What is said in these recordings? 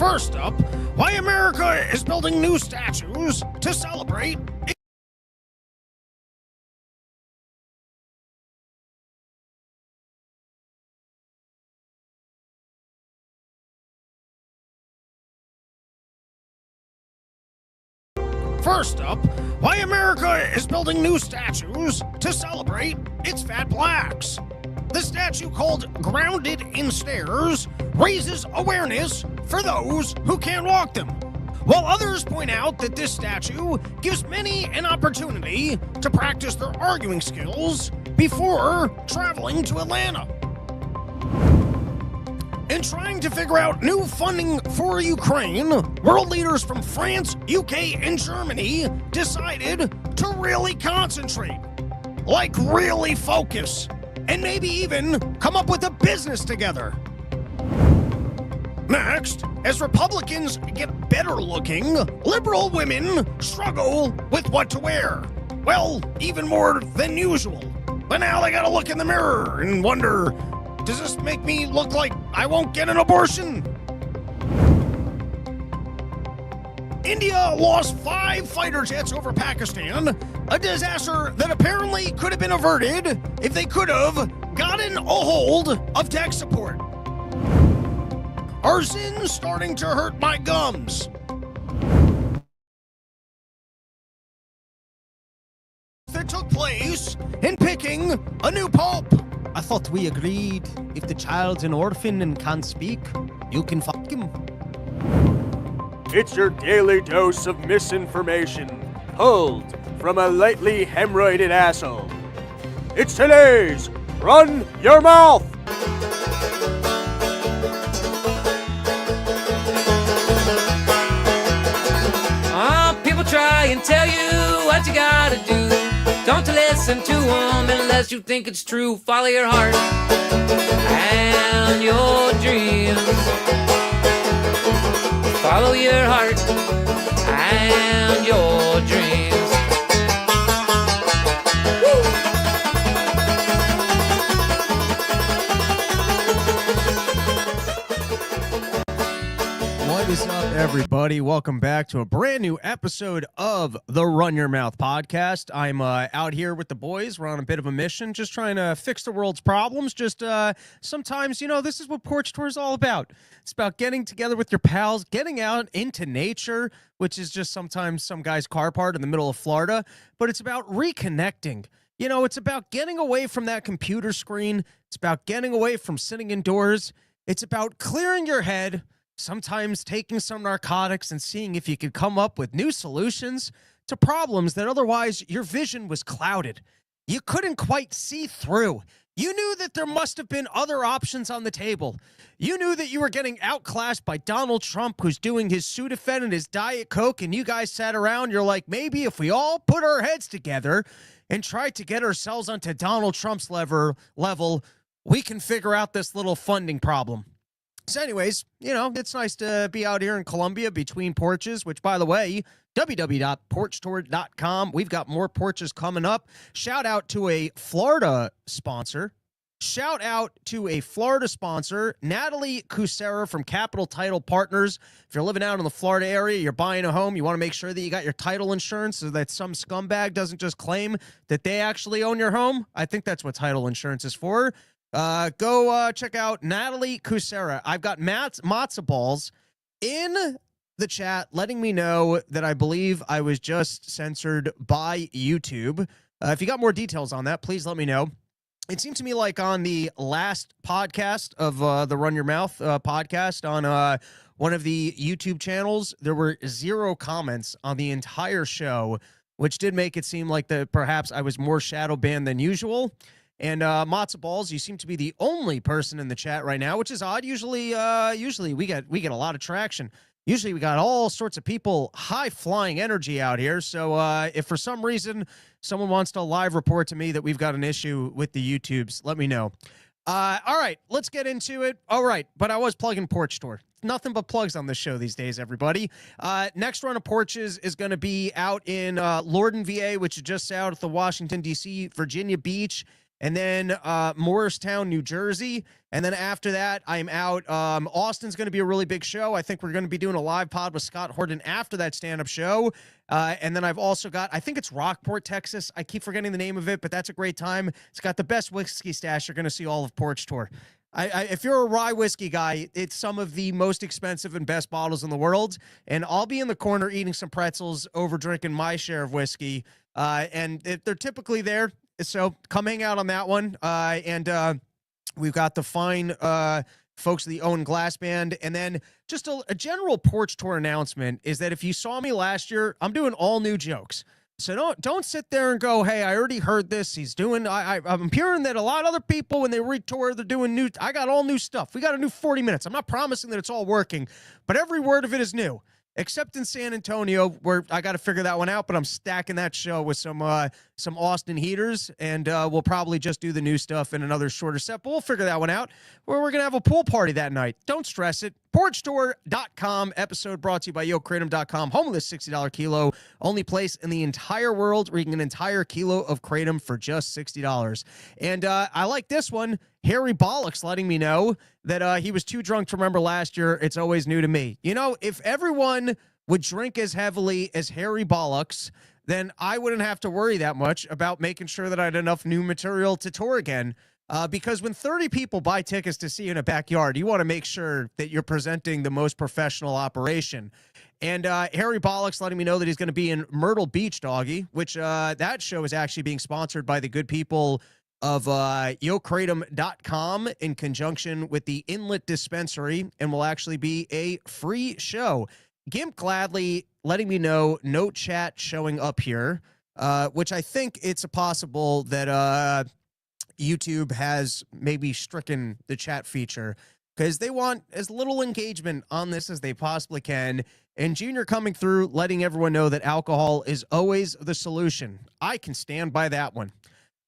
First up, why America is building new statues to celebrate. First up, why America is building new statues to celebrate its fat blacks. The statue, called Grounded in Stairs, raises awareness for those who can't walk them, while others point out that this statue gives many an opportunity to practice their arguing skills before traveling to Atlanta. In trying to figure out new funding for Ukraine, world leaders from France, UK, and Germany decided to really concentrate, like really focus, and maybe even come up with a business together. Next, as Republicans get better looking, liberal women struggle with what to wear. Well, even more than usual. But now they gotta look in the mirror and wonder, does this make me look like I won't get an abortion? India lost 5 fighter jets over Pakistan, a disaster that apparently could have been averted if they could have gotten a hold of tech support. Are sins starting to hurt my gums? That took place in picking a new pope. I thought we agreed if the child's an orphan and can't speak, you can fuck him. It's your daily dose of misinformation, pulled from a lightly hemorrhoided asshole. It's today's Run Your Mouth! People try and tell you what you gotta do. Don't listen to them unless you think it's true. Follow your heart and your dreams. Follow your heart and your dreams. What is up, everybody? Welcome back to a brand new episode of the Run Your Mouth podcast. I'm out here with the boys. We're on a bit of a mission, just trying to fix the world's problems. Just sometimes, this is what Porch Tour is all about. It's about getting together with your pals, getting out into nature, which is just sometimes some guy's car park in the middle of Florida, but it's about reconnecting. It's about getting away from that computer screen. It's about getting away from sitting indoors. It's about clearing your head, sometimes taking some narcotics and seeing if you could come up with new solutions to problems that otherwise your vision was clouded. You couldn't quite see through. You knew that there must have been other options on the table. You knew that you were getting outclassed by Donald Trump, who's doing his Sudafed and his Diet Coke, and you guys sat around, you're like, maybe if we all put our heads together and tried to get ourselves onto Donald Trump's level, we can figure out this little funding problem. So anyways, it's nice to be out here in Columbia between porches, which, by the way, www.porchtour.com. We've got more porches coming up. Shout out to a Florida sponsor. Natalie Cusera from Capital Title Partners. If you're living out in the Florida area, you're buying a home, you want to make sure that you got your title insurance so that some scumbag doesn't just claim that they actually own your home. I think that's what title insurance is for. Go check out Natalie Cusera. I've got matzo balls in the chat letting me know that I believe I was just censored by YouTube. If you got more details on that, please let me know. It seemed to me like on the last podcast of the Run Your Mouth podcast on one of the YouTube channels, there were 0 comments on the entire show, which did make it seem like that perhaps I was more shadow banned than usual. And matzo balls, you seem to be the only person in the chat right now, which is odd. Usually we get a lot of traction. Usually we got all sorts of people, high-flying energy out here. So if for some reason someone wants to live report to me that we've got an issue with the YouTubes, let me know. All right, let's get into it. All right, but I was plugging Porch Tour. Nothing but plugs on this show these days, everybody. Next run of porches is going to be out in Lorden, VA, which is just south of the Washington, D.C., Virginia Beach, and then Morristown, New Jersey. And then after that, I'm out. Austin's going to be a really big show. I think we're going to be doing a live pod with Scott Horton after that stand-up show. And then I've also got, I think it's Rockport, Texas. I keep forgetting the name of it, but that's a great time. It's got the best whiskey stash you're going to see all of Porch Tour. If you're a rye whiskey guy, it's some of the most expensive and best bottles in the world. And I'll be in the corner eating some pretzels over drinking my share of whiskey. And they're typically there. So come hang out on that one. We've got the fine folks of the Owen Glass Band. And then just a general Porch Tour announcement is that if you saw me last year, I'm doing all new jokes. So don't sit there and go, hey, I already heard this. He's doing, I'm hearing that a lot of other people, when they retour, they're doing new. I got all new stuff. We got a new 40 minutes. I'm not promising that it's all working, but every word of it is new. Except in San Antonio, where I got to figure that one out, but I'm stacking that show with some Austin heaters, and we'll probably just do the new stuff in another shorter set, but we'll figure that one out, where we're going to have a pool party that night. Don't stress it. PorchTour.com, episode brought to you by YoKratom.com, home of the $60 kilo, only place in the entire world where you can get an entire kilo of Kratom for just $60. And I like this one. Harry Bollocks letting me know that he was too drunk to remember last year. It's always new to me. You know, if everyone would drink as heavily as Harry Bollocks, then I wouldn't have to worry that much about making sure that I had enough new material to tour again. Because when 30 people buy tickets to see you in a backyard, you want to make sure that you're presenting the most professional operation. And Harry Bollocks letting me know that he's going to be in Myrtle Beach, doggy, which that show is actually being sponsored by the good people of YoKratom.com in conjunction with the Inlet Dispensary, and will actually be a free show. Gimp gladly letting me know no chat showing up here, which I think it's possible that YouTube has maybe stricken the chat feature because they want as little engagement on this as they possibly can. And Junior coming through, letting everyone know that alcohol is always the solution. I can stand by that one.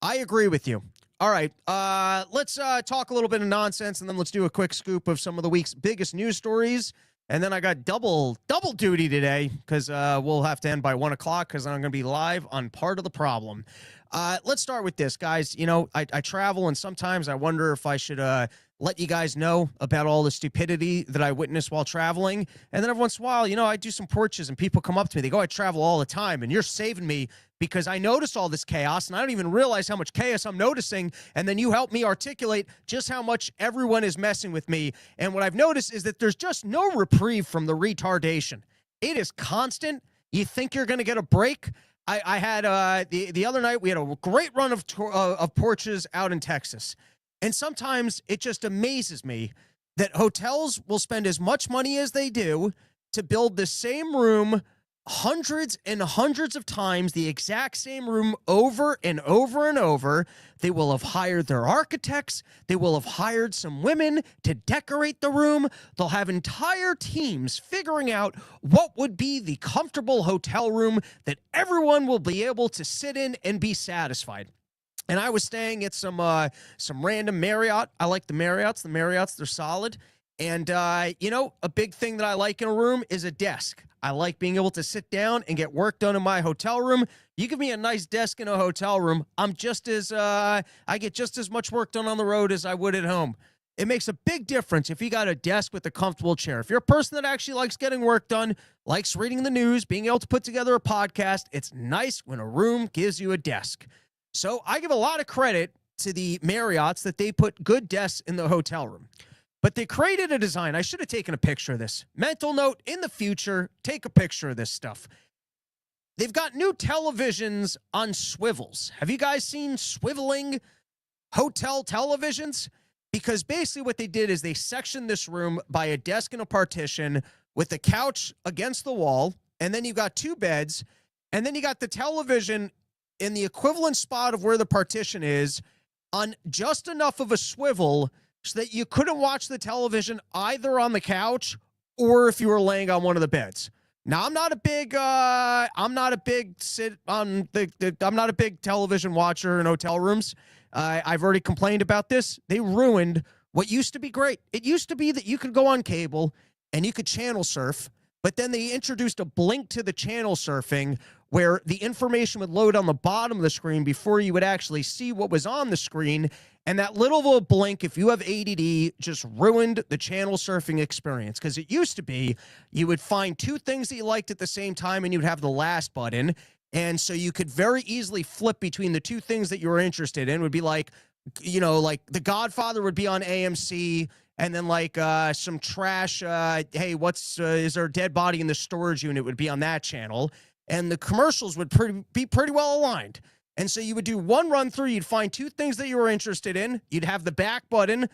I agree with you. All right, let's talk a little bit of nonsense, and then let's do a quick scoop of some of the week's biggest news stories. And then I got double duty today because we'll have to end by 1 o'clock because I'm going to be live on Part of the Problem. Let's start with this, guys. You know, I travel, and sometimes I wonder if I should let you guys know about all the stupidity that I witness while traveling. And then every once in a while, you know, I do some porches, and people come up to me. They go, I travel all the time, and you're saving me because I notice all this chaos, and I don't even realize how much chaos I'm noticing. And then you help me articulate just how much everyone is messing with me. And what I've noticed is that there's just no reprieve from the retardation. It is constant. You think you're going to get a break. I had the other night, we had a great run of porches out in Texas. And sometimes it just amazes me that hotels will spend as much money as they do to build the same room hundreds and hundreds of times, the exact same room over and over and over. They will have hired their architects. They will have hired some women to decorate the room. They'll have entire teams figuring out what would be the comfortable hotel room that everyone will be able to sit in and be satisfied. And I was staying at some random Marriott. I like the Marriotts. The Marriotts, they're solid. And, you know, a big thing that I like in a room is a desk. I like being able to sit down and get work done in my hotel room. You give me a nice desk in a hotel room, I get just as much work done on the road as I would at home. It makes a big difference if you got a desk with a comfortable chair. If you're a person that actually likes getting work done, likes reading the news, being able to put together a podcast, it's nice when a room gives you a desk. So I give a lot of credit to the Marriotts that they put good desks in the hotel room. But they created a design. I should have taken a picture of this. Mental note, in the future, take a picture of this stuff. They've got new televisions on swivels. Have you guys seen swiveling hotel televisions? Because basically what they did is they sectioned this room by a desk and a partition with a couch against the wall, and then you got 2 beds, and then you got the television in the equivalent spot of where the partition is on just enough of a swivel so that you couldn't watch the television either on the couch or if you were laying on one of the beds. Now, I'm not a big television watcher in hotel rooms. I've already complained about this. They ruined what used to be great. It used to be that you could go on cable and you could channel surf, but then they introduced a blink to the channel surfing where the information would load on the bottom of the screen before you would actually see what was on the screen. And that little of a blink, if you have ADD, just ruined the channel surfing experience. Because it used to be you would find two things that you liked at the same time and you'd have the last button. And so you could very easily flip between the two things that you were interested in. It would be like, you know, like The Godfather would be on AMC, and then like some trash, hey, is there a dead body in the storage unit would be on that channel. And the commercials would be pretty well aligned. And so you would do one run through, you'd find two things that you were interested in, you'd have the back button,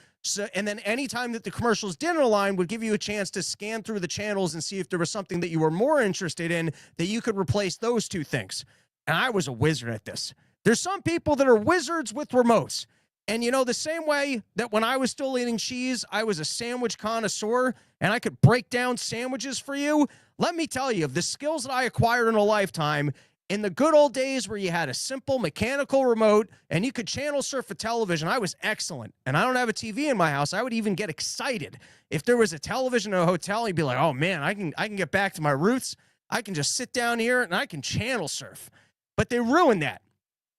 and then anytime that the commercials didn't align would give you a chance to scan through the channels and see if there was something that you were more interested in that you could replace those two things. And I was a wizard at this. There's some people that are wizards with remotes. And you know, the same way that when I was still eating cheese, I was a sandwich connoisseur and I could break down sandwiches for you. Let me tell you, of the skills that I acquired in a lifetime, in the good old days where you had a simple mechanical remote and you could channel surf a television, I was excellent. And I don't have a TV in my house. I would even get excited if there was a television in a hotel. You'd be like, oh man, I can get back to my roots. I can just sit down here and I can channel surf. But they ruined that.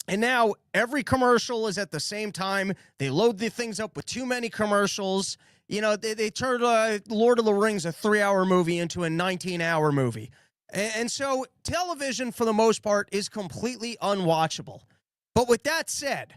And now every commercial is at the same time. They load the things up with too many commercials. You know, they turned Lord of the Rings, a 3-hour movie, into a 19-hour movie. And so television, for the most part, is completely unwatchable. But with that said,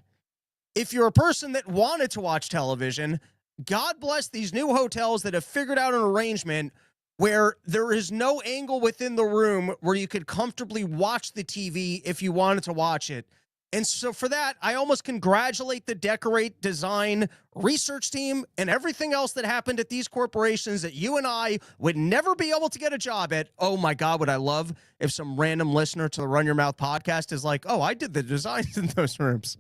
if you're a person that wanted to watch television, God bless these new hotels that have figured out an arrangement where there is no angle within the room where you could comfortably watch the TV if you wanted to watch it. And so for that, I almost congratulate the decorate, design, research team and everything else that happened at these corporations that you and I would never be able to get a job at. Oh my God, would I love if some random listener to the Run Your Mouth podcast is like, oh, I did the designs in those rooms.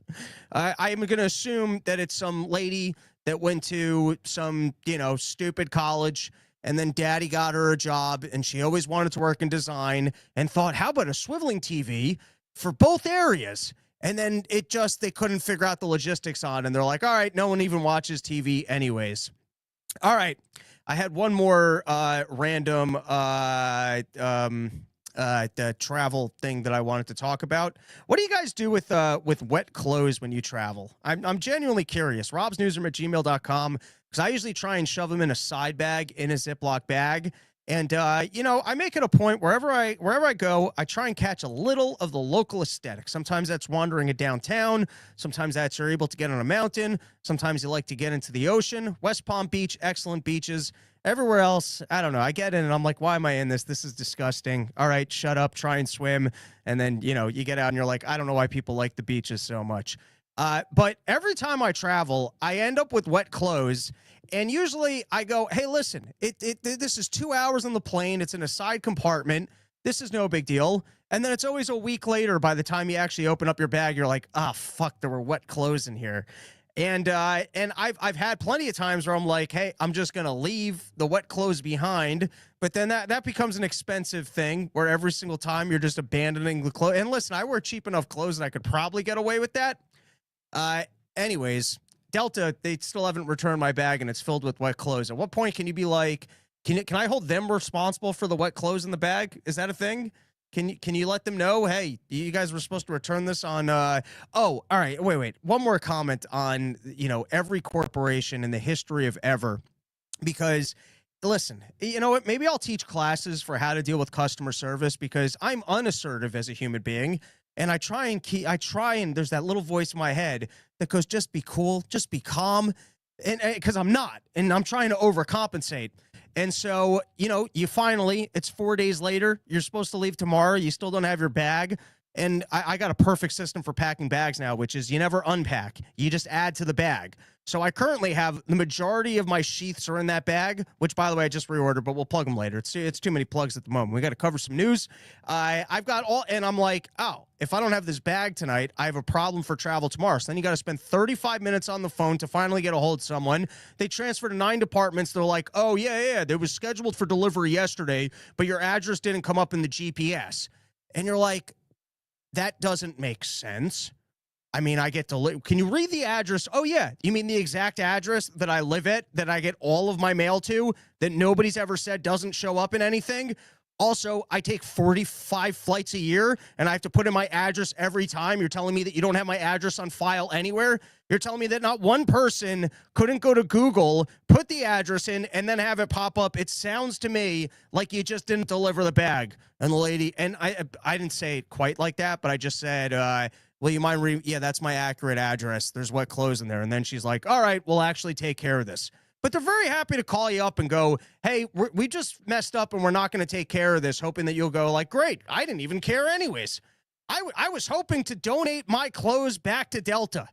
I'm going to assume that it's some lady that went to some, you know, stupid college, and then daddy got her a job and she always wanted to work in design and thought, how about a swiveling TV for both areas? And then they couldn't figure out the logistics on, and they're like, all right, no one even watches TV anyways. All right. I had one more random travel thing that I wanted to talk about. What do you guys do with wet clothes when you travel? I'm genuinely curious. robsnewsroom@gmail.com, because I usually try and shove them in a side bag, in a Ziploc bag. And, you know, I make it a point wherever I go, I try and catch a little of the local aesthetic. Sometimes that's wandering it downtown. Sometimes that's you're able to get on a mountain. Sometimes you like to get into the ocean. West Palm Beach, excellent beaches. Everywhere else, I don't know. I get in and I'm like, why am I in this? This is disgusting. All right, shut up, try and swim. And then, you know, you get out and you're like, I don't know why people like the beaches so much. But every time I travel, I end up with wet clothes. And usually I go, hey, listen, this is 2 hours on the plane. It's in a side compartment. This is no big deal. And then it's always a week later by the time you actually open up your bag, you're like, ah, fuck, there were wet clothes in here. And I've had plenty of times where I'm like, hey, I'm just going to leave the wet clothes behind. But then that becomes an expensive thing where every single time you're just abandoning the clothes. And listen, I wear cheap enough clothes that I could probably get away with that. Anyways, Delta, they still haven't returned my bag and it's filled with wet clothes. At what point can you be like, can I hold them responsible for the wet clothes in the bag? Is that a thing? Can you let them know, hey, you guys were supposed to return this on, oh, all right, wait. One more comment on, you know, every corporation in the history of ever, because listen, you know what, maybe I'll teach classes for how to deal with customer service because I'm unassertive as a human being. And I try and there's that little voice in my head that goes, just be cool, just be calm. And because I'm not, and I'm trying to overcompensate. And so, you know, it's 4 days later, you're supposed to leave tomorrow. You still don't have your bag. And I got a perfect system for packing bags now, which is you never unpack. You just add to the bag. So I currently have the majority of my sheaths are in that bag, which, by the way, I just reordered, but we'll plug them later. It's too many plugs at the moment. We got to cover some news. I've got all, and I'm like, oh, if I don't have this bag tonight, I have a problem for travel tomorrow. So then you got to spend 35 minutes on the phone to finally get a hold of someone. They transfer to 9 departments. They're like, oh, yeah, it was scheduled for delivery yesterday, but your address didn't come up in the GPS. And you're like, that doesn't make sense. I mean, I get to live. Can you read the address? Oh, yeah. You mean the exact address that I live at, that I get all of my mail to, that nobody's ever said doesn't show up in anything? Also, I take 45 flights a year, and I have to put in my address every time. You're telling me that you don't have my address on file anywhere? You're telling me that not one person couldn't go to Google, put the address in, and then have it pop up? It sounds to me like you just didn't deliver the bag. And the lady, and I didn't say it quite like that, but I just said, well, you mind yeah, that's my accurate address. There's wet clothes in there. And then she's like, all right, we'll actually take care of this. But they're very happy to call you up and go, hey, we just messed up and we're not going to take care of this, hoping that you'll go like, great, I didn't even care anyways. I was hoping to donate my clothes back to Delta.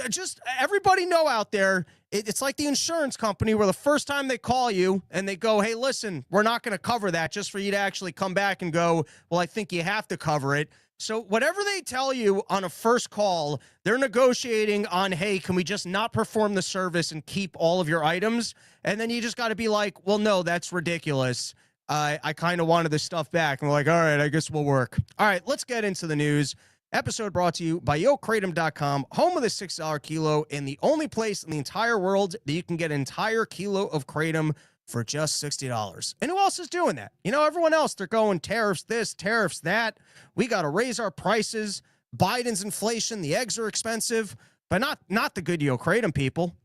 Just everybody know out there, it's like the insurance company where the first time they call you and they go, hey, listen, we're not going to cover that, just for you to actually come back and go, well, I think you have to cover it. So whatever they tell you on a first call, they're negotiating on, hey, can we just not perform the service and keep all of your items? And then you just got to be like, well, no, that's ridiculous. I kind of wanted this stuff back. And we're like, all right, I guess we'll work. All right, let's get into the news. Episode brought to you by YoKratom.com, home of the $6 kilo and the only place in the entire world that you can get an entire kilo of kratom for just $60. And who else is doing that? You know, everyone else, they're going tariffs this, tariffs that. We got to raise our prices. Biden's inflation, the eggs are expensive, but not the good kratom people.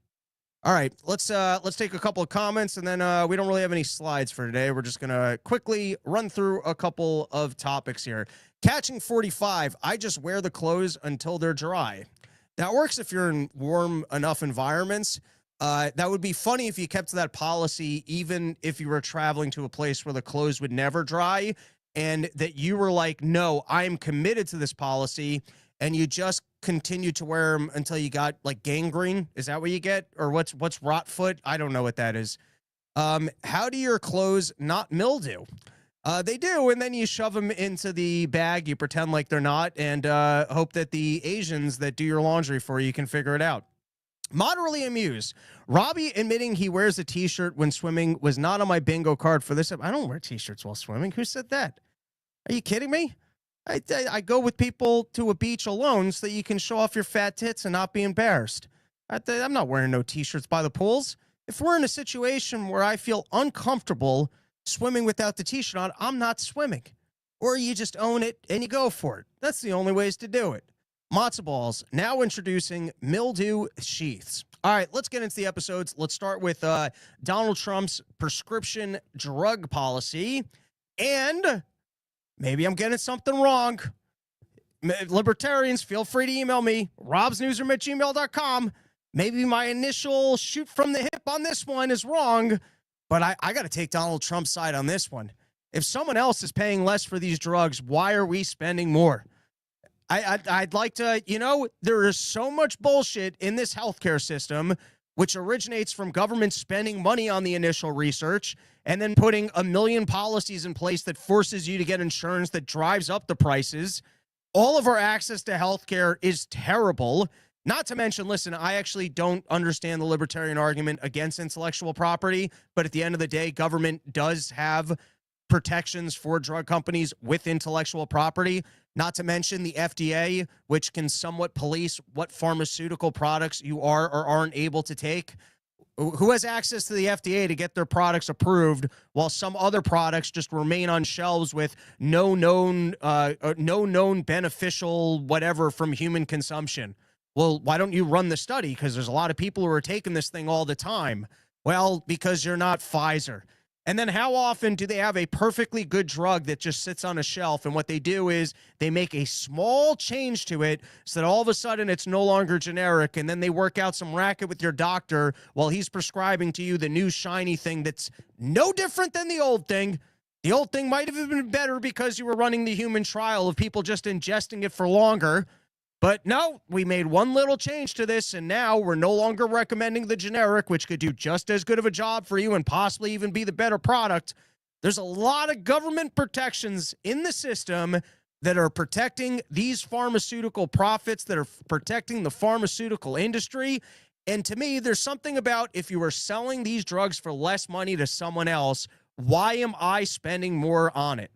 All right, let's take a couple of comments, and then we don't really have any slides for today. We're just gonna quickly run through a couple of topics here. Catching 45, I just wear the clothes until they're dry. That works if you're in warm enough environments. That would be funny if you kept to that policy, even if you were traveling to a place where the clothes would never dry, and that you were like, no, I'm committed to this policy, and you just continued to wear them until you got like gangrene. Is that what you get? Or what's rot foot? I don't know what that is. How do your clothes not mildew? They do, and then you shove them into the bag, you pretend like they're not, and hope that the Asians that do your laundry for you can figure it out. Moderately amused. Robbie admitting he wears a t-shirt when swimming was not on my bingo card for this. I don't wear t-shirts while swimming. Who said that? Are you kidding me? I go with people to a beach alone so that you can show off your fat tits and not be embarrassed. I'm not wearing no t-shirts by the pools. If we're in a situation where I feel uncomfortable swimming without the t-shirt on, I'm not swimming. Or you just own it and you go for it. That's the only ways to do it. Matzo balls, now introducing mildew sheaths. All right, let's get into the episodes. Let's start with Donald Trump's prescription drug policy. And maybe I'm getting something wrong. Libertarians, feel free to email me, robsnewsroom@gmail.com. Maybe my initial shoot from the hip on this one is wrong, but I got to take Donald Trump's side on this one. If someone else is paying less for these drugs, why are we spending more? I'd like to, there is so much bullshit in this healthcare system, which originates from government spending money on the initial research and then putting a million policies in place that forces you to get insurance that drives up the prices. All of our access to healthcare is terrible. Not to mention, listen, I actually don't understand the libertarian argument against intellectual property, but at the end of the day, government does have protections for drug companies with intellectual property. Not to mention the FDA, which can somewhat police what pharmaceutical products you are or aren't able to take. Who has access to the FDA to get their products approved while some other products just remain on shelves with no known beneficial whatever from human consumption? Well, why don't you run the study? Because there's a lot of people who are taking this thing all the time. Well, because you're not Pfizer. And then how often do they have a perfectly good drug that just sits on a shelf? And what they do is they make a small change to it so that all of a sudden it's no longer generic. And then they work out some racket with your doctor while he's prescribing to you the new shiny thing that's no different than the old thing. The old thing might have been better because you were running the human trial of people just ingesting it for longer. But no, we made one little change to this, and now we're no longer recommending the generic, which could do just as good of a job for you and possibly even be the better product. There's a lot of government protections in the system that are protecting these pharmaceutical profits, that are protecting the pharmaceutical industry. And to me, there's something about if you were selling these drugs for less money to someone else, why am I spending more on it?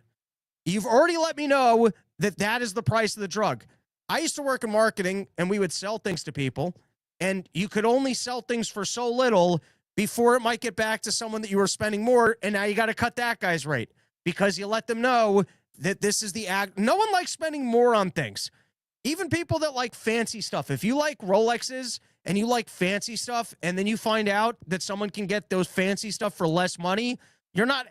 You've already let me know that that is the price of the drug. I used to work in marketing, and we would sell things to people, and you could only sell things for so little before it might get back to someone that you were spending more, and now you got to cut that guy's rate because you let them know that this is the act. No one likes spending more on things. Even people that like fancy stuff. If you like Rolexes and you like fancy stuff, and then you find out that someone can get those fancy stuff for less money, you're not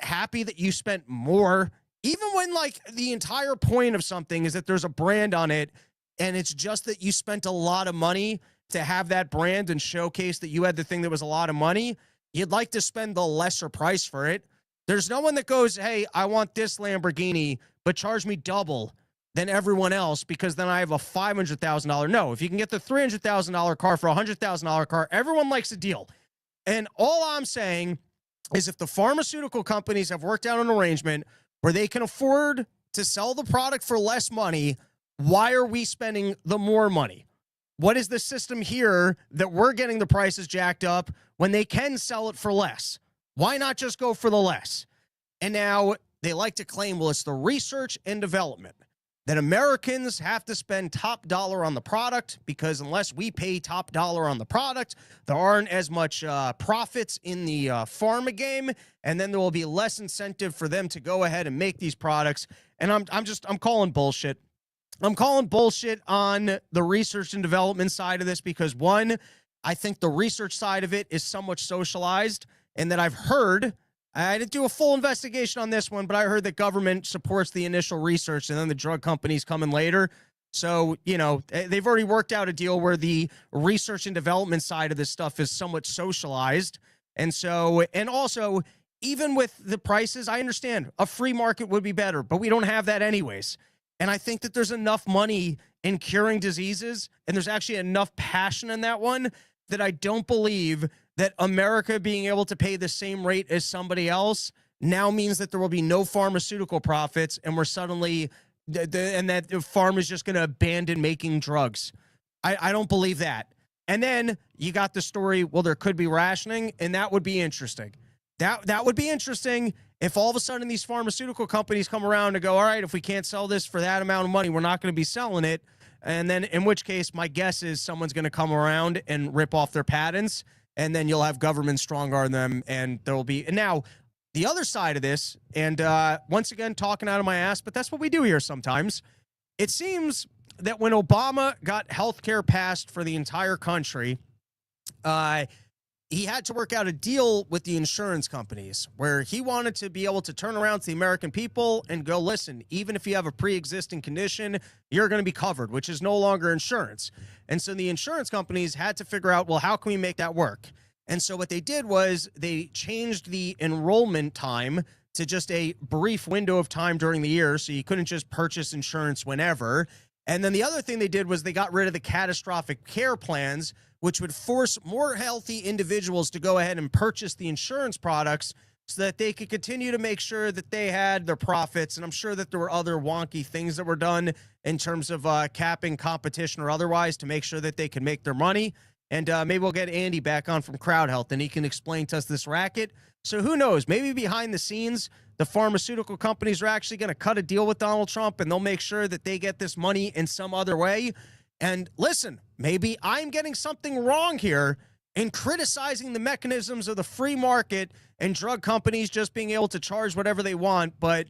happy that you spent more. Even when like the entire point of something is that there's a brand on it, and it's just that you spent a lot of money to have that brand and showcase that you had the thing that was a lot of money, you'd like to spend the lesser price for it. There's no one that goes, hey, I want this Lamborghini, but charge me double than everyone else because then I have a $500,000. No, if you can get the $300,000 car for a $100,000 car, everyone likes a deal. And all I'm saying is if the pharmaceutical companies have worked out an arrangement where they can afford to sell the product for less money, why are we spending the more money? What is the system here that we're getting the prices jacked up when they can sell it for less? Why not just go for the less? And now they like to claim, well, it's the research and development that Americans have to spend top dollar on the product because unless we pay top dollar on the product, there aren't as much profits in the pharma game, and then there will be less incentive for them to go ahead and make these products. And I'm calling bullshit. I'm calling bullshit on the research and development side of this because, one, I think the research side of it is somewhat socialized, and that I've heard, I didn't do a full investigation on this one, but I heard that government supports the initial research and then the drug companies come in later. So, they've already worked out a deal where the research and development side of this stuff is somewhat socialized. And so, and also, even with the prices, I understand a free market would be better, but we don't have that anyways. And I think that there's enough money in curing diseases, and there's actually enough passion in that one, that I don't believe that America being able to pay the same rate as somebody else now means that there will be no pharmaceutical profits, and we're suddenly, and that the farm is just going to abandon making drugs. I don't believe that. And then you got the story, well, there could be rationing, and that would be interesting. That would be interesting if all of a sudden these pharmaceutical companies come around and go, all right, if we can't sell this for that amount of money, we're not going to be selling it. And then in which case, my guess is someone's going to come around and rip off their patents, and then you'll have government stronger on them, and there will be. And now, the other side of this, and once again, talking out of my ass, but that's what we do here sometimes. It seems that when Obama got health care passed for the entire country, he had to work out a deal with the insurance companies where he wanted to be able to turn around to the American people and go, listen, even if you have a pre-existing condition, you're going to be covered, which is no longer insurance. And so the insurance companies had to figure out, well, how can we make that work? And so what they did was they changed the enrollment time to just a brief window of time during the year, so you couldn't just purchase insurance whenever. And then the other thing they did was they got rid of the catastrophic care plans, which would force more healthy individuals to go ahead and purchase the insurance products so that they could continue to make sure that they had their profits. And I'm sure that there were other wonky things that were done in terms of capping competition or otherwise to make sure that they could make their money. And maybe we'll get Andy back on from Crowd Health and he can explain to us this racket. So who knows? Maybe behind the scenes, the pharmaceutical companies are actually going to cut a deal with Donald Trump and they'll make sure that they get this money in some other way. And listen, maybe I'm getting something wrong here in criticizing the mechanisms of the free market and drug companies just being able to charge whatever they want. But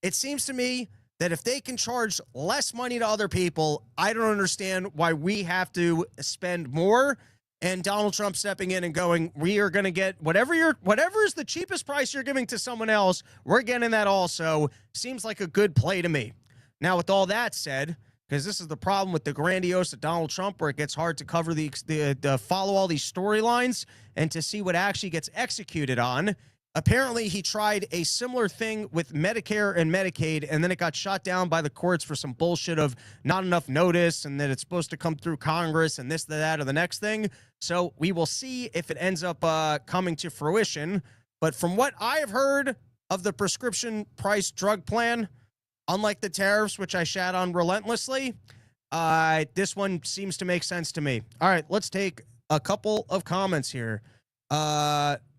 it seems to me that if they can charge less money to other people, I don't understand why we have to spend more. And Donald Trump stepping in and going, we are going to get whatever is the cheapest price you're giving to someone else, we're getting that also. Seems like a good play to me. Now, with all that said, because this is the problem with the grandiose of Donald Trump, where it gets hard to cover the follow all these storylines and to see what actually gets executed on. Apparently, he tried a similar thing with Medicare and Medicaid, and then it got shot down by the courts for some bullshit of not enough notice and that it's supposed to come through Congress and this, that, or the next thing. So we will see if it ends up coming to fruition. But from what I have heard of the prescription price drug plan, unlike the tariffs, which I shat on relentlessly, this one seems to make sense to me. All right, let's take a couple of comments here.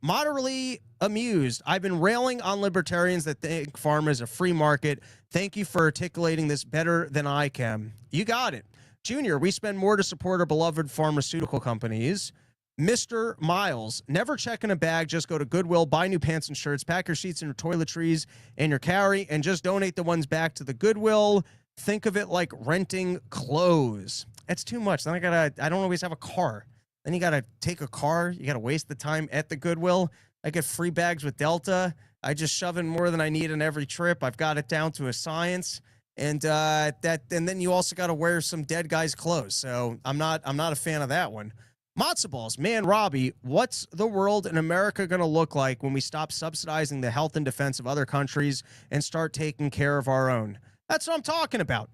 Moderately amused. I've been railing on libertarians that think pharma is a free market. Thank you for articulating this better than I can. You got it. Junior, we spend more to support our beloved pharmaceutical companies. Mr. Miles, never check in a bag. Just go to Goodwill, buy new pants and shirts, pack your sheets and your toiletries and your carry, and just donate the ones back to the Goodwill. Think of it like renting clothes. That's too much. Then I don't always have a car. Then you gotta take a car. You gotta waste the time at the Goodwill. I get free bags with Delta. I just shove in more than I need on every trip. I've got it down to a science. And then you also got to wear some dead guy's clothes. So I'm not a fan of that one. Matzo balls, man, Robbie, what's the world in America going to look like when we stop subsidizing the health and defense of other countries and start taking care of our own? That's what I'm talking about.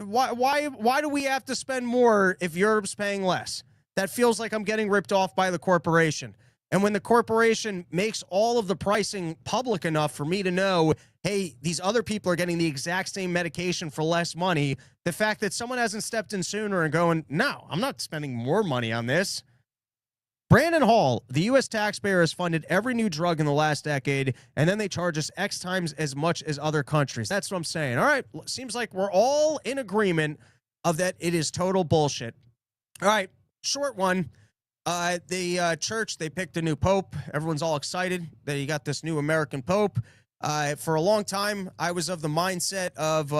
Why do we have to spend more if Europe's paying less? That feels like I'm getting ripped off by the corporation. And when the corporation makes all of the pricing public enough for me to know, hey, these other people are getting the exact same medication for less money, the fact that someone hasn't stepped in sooner and going, no, I'm not spending more money on this. Brandon Hall, the U.S. taxpayer has funded every new drug in the last decade, and then they charge us X times as much as other countries. That's what I'm saying. All right, seems like we're all in agreement of that it is total bullshit. All right, short one. The church, they picked a new pope. Everyone's all excited that you got this new American pope. For a long time, I was of the mindset of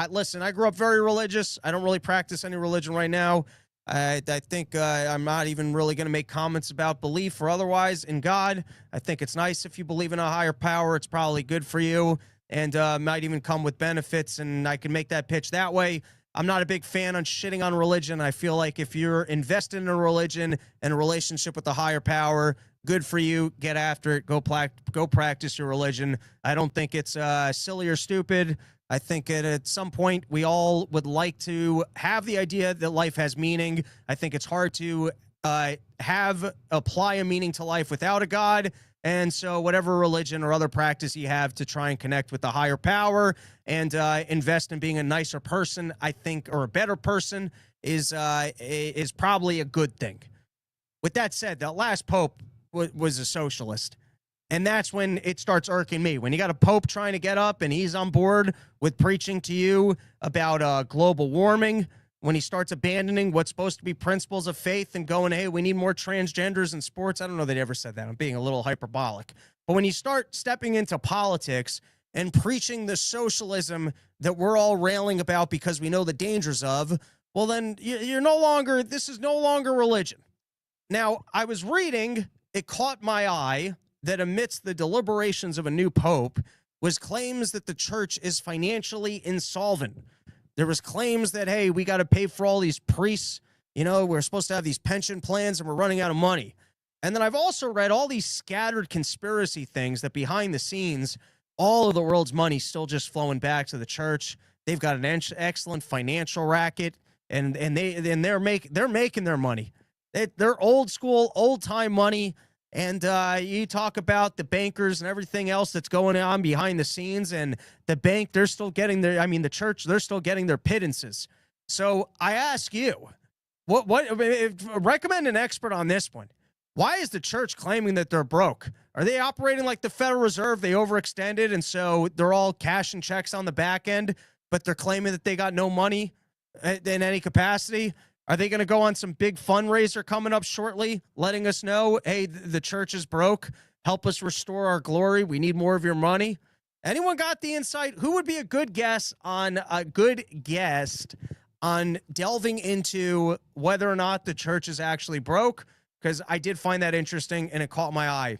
listen, I grew up very religious. I don't really practice any religion right now. I think I'm not even really going to make comments about belief or otherwise in God. I think it's nice if you believe in a higher power. It's probably good for you and might even come with benefits, and I can make that pitch that way. I'm not a big fan on shitting on religion. I feel like if you're invested in a religion and a relationship with a higher power, good for you. Get after it. Go practice your religion. I don't think it's silly or stupid. I think at some point we all would like to have the idea that life has meaning. I think it's hard to apply a meaning to life without a God. And so whatever religion or other practice you have to try and connect with the higher power and invest in being a nicer person, I think, or a better person is probably a good thing. With that said, that last pope was a socialist. And that's when it starts irking me. When you got a pope trying to get up and he's on board with preaching to you about global warming, when he starts abandoning what's supposed to be principles of faith and going, hey, we need more transgenders in sports. I don't know that he ever said that. I'm being a little hyperbolic. But when you start stepping into politics and preaching the socialism that we're all railing about because we know the dangers of, well, then this is no longer religion. Now, I was reading, it caught my eye that amidst the deliberations of a new pope was claims that the church is financially insolvent. There was claims that, hey, we got to pay for all these priests. You know, we're supposed to have these pension plans and we're running out of money. And then I've also read all these scattered conspiracy things that behind the scenes, all of the world's money still just flowing back to the church. They've got an excellent financial racket and they're making their money. They're old school, old time money. And you talk about the bankers and everything else that's going on behind the scenes, and the bank, the church, they're still getting their pittances. So I ask you, recommend an expert on this one. Why is the church claiming that they're broke? Are they operating like the Federal Reserve? They overextended, and so they're all cashing checks on the back end, but they're claiming that they got no money in any capacity? Are they going to go on some big fundraiser coming up shortly, letting us know, hey, the church is broke. Help us restore our glory. We need more of your money. Anyone got the insight? Who would be a good guest on delving into whether or not the church is actually broke? Because I did find that interesting and it caught my eye.